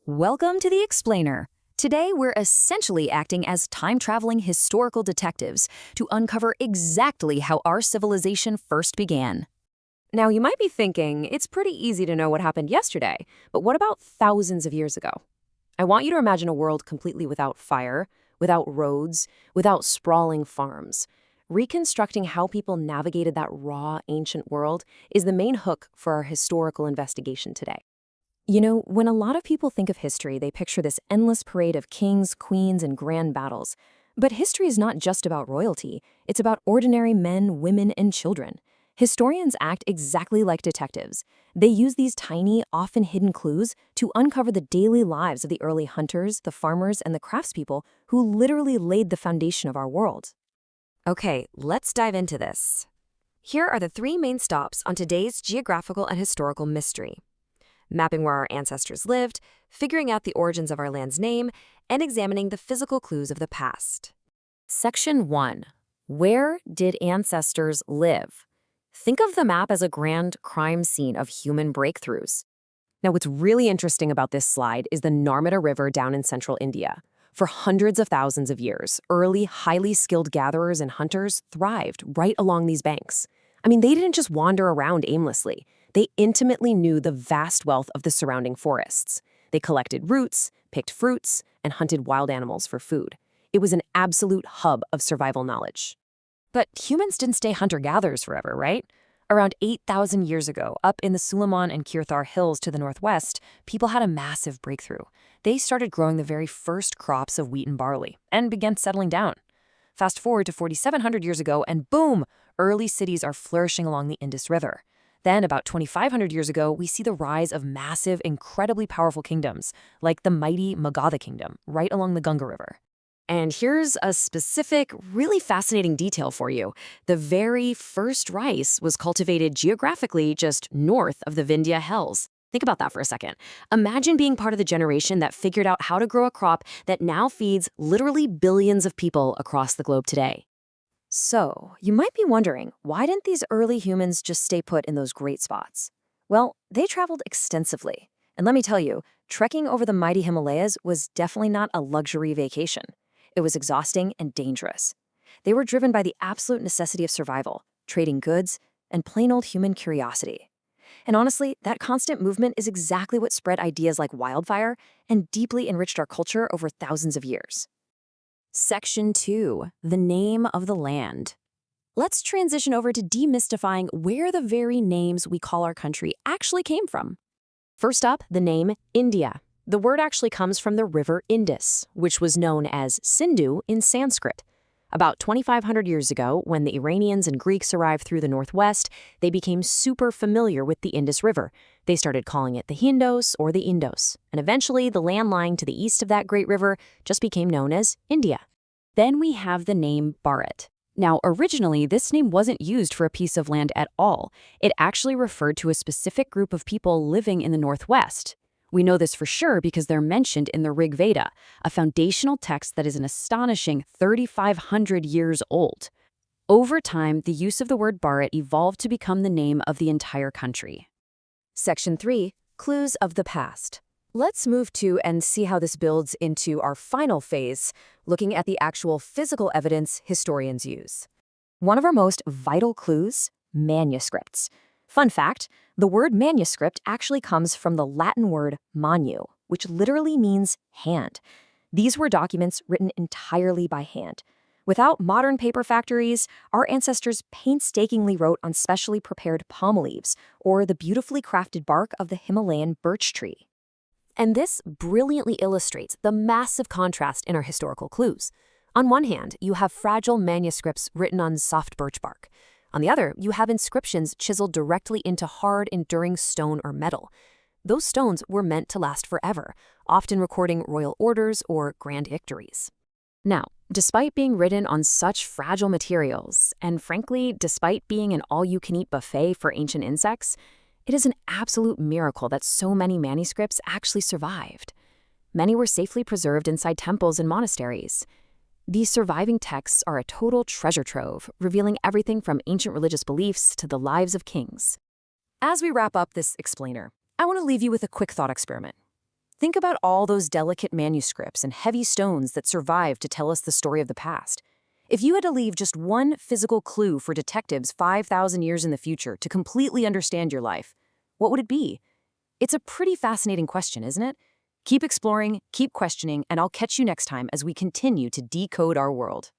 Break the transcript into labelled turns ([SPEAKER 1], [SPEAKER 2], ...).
[SPEAKER 1] Welcome to The Explainer. Today, we're essentially acting as time-traveling historical detectives to uncover exactly how our civilization first began.
[SPEAKER 2] Now, you might be thinking, it's pretty easy to know what happened yesterday, but what about thousands of years ago? I want you to imagine a world completely without fire, without roads, without sprawling farms. Reconstructing how people navigated that raw, ancient world is the main hook for our historical investigation today. You know, when a lot of people think of history, they picture this endless parade of kings, queens, and grand battles. But history is not just about royalty. It's about ordinary men, women, and children. Historians act exactly like detectives. They use these tiny, often hidden clues to uncover the daily lives of the early hunters, the farmers, and the craftspeople who literally laid the foundation of our world. Okay, let's dive into this. Here are the three main stops on today's geographical and historical mystery: mapping where our ancestors lived, figuring out the origins of our land's name, and examining the physical clues of the past. Section 1. Where did ancestors live? Think of the map as a grand crime scene of human breakthroughs. Now, what's really interesting about this slide is the Narmada River down in central India. For hundreds of thousands of years, early, highly skilled gatherers and hunters thrived right along these banks. I mean, they didn't just wander around aimlessly. They intimately knew the vast wealth of the surrounding forests. They collected roots, picked fruits, and hunted wild animals for food. It was an absolute hub of survival knowledge. But humans didn't stay hunter-gatherers forever, right? Around 8,000 years ago, up in the Suleiman and Kirthar hills to the northwest, people had a massive breakthrough. They started growing the very first crops of wheat and barley and began settling down. Fast forward to 4,700 years ago, and boom, early cities are flourishing along the Indus River. Then, about 2,500 years ago, we see the rise of massive, incredibly powerful kingdoms, like the mighty Magadha Kingdom, right along the Ganga River. And here's a specific, really fascinating detail for you. The very first rice was cultivated geographically just north of the Vindhya Hills. Think about that for a second. Imagine being part of the generation that figured out how to grow a crop that now feeds literally billions of people across the globe today. So, you might be wondering, why didn't these early humans just stay put in those great spots? Well, they traveled extensively. And let me tell you, trekking over the mighty Himalayas was definitely not a luxury vacation. It was exhausting and dangerous. They were driven by the absolute necessity of survival, trading goods, and plain old human curiosity. And honestly, that constant movement is exactly what spread ideas like wildfire and deeply enriched our culture over thousands of years. Section 2. The name of the land. Let's transition over to demystifying where the very names we call our country actually came from. First up, the name India. The word actually comes from the river Indus, which was known as Sindhu in Sanskrit. About 2,500 years ago, when the Iranians and Greeks arrived through the northwest, they became super familiar with the Indus River. They started calling it the Hindos or the Indos, and eventually the land lying to the east of that great river just became known as India. Then we have the name Bharat. Now, originally, this name wasn't used for a piece of land at all. It actually referred to a specific group of people living in the northwest. We know this for sure because they're mentioned in the Rig Veda, a foundational text that is an astonishing 3,500 years old. Over time, the use of the word Bharat evolved to become the name of the entire country. Section 3. Clues of the past. Let's move to and see how this builds into our final phase, looking at the actual physical evidence historians use. One of our most vital clues: manuscripts. Fun fact, the word manuscript actually comes from the Latin word manu, which literally means hand. These were documents written entirely by hand. Without modern paper factories, our ancestors painstakingly wrote on specially prepared palm leaves or the beautifully crafted bark of the Himalayan birch tree. And this brilliantly illustrates the massive contrast in our historical clues. On one hand, you have fragile manuscripts written on soft birch bark. On the other, you have inscriptions chiseled directly into hard, enduring stone or metal. Those stones were meant to last forever, often recording royal orders or grand victories. Now, despite being written on such fragile materials, and frankly, despite being an all-you-can-eat buffet for ancient insects, it is an absolute miracle that so many manuscripts actually survived. Many were safely preserved inside temples and monasteries. These surviving texts are a total treasure trove, revealing everything from ancient religious beliefs to the lives of kings. As we wrap up this explainer, I want to leave you with a quick thought experiment. Think about all those delicate manuscripts and heavy stones that survived to tell us the story of the past. If you had to leave just one physical clue for detectives 5,000 years in the future to completely understand your life, what would it be? It's a pretty fascinating question, isn't it? Keep exploring, keep questioning, and I'll catch you next time as we continue to decode our world.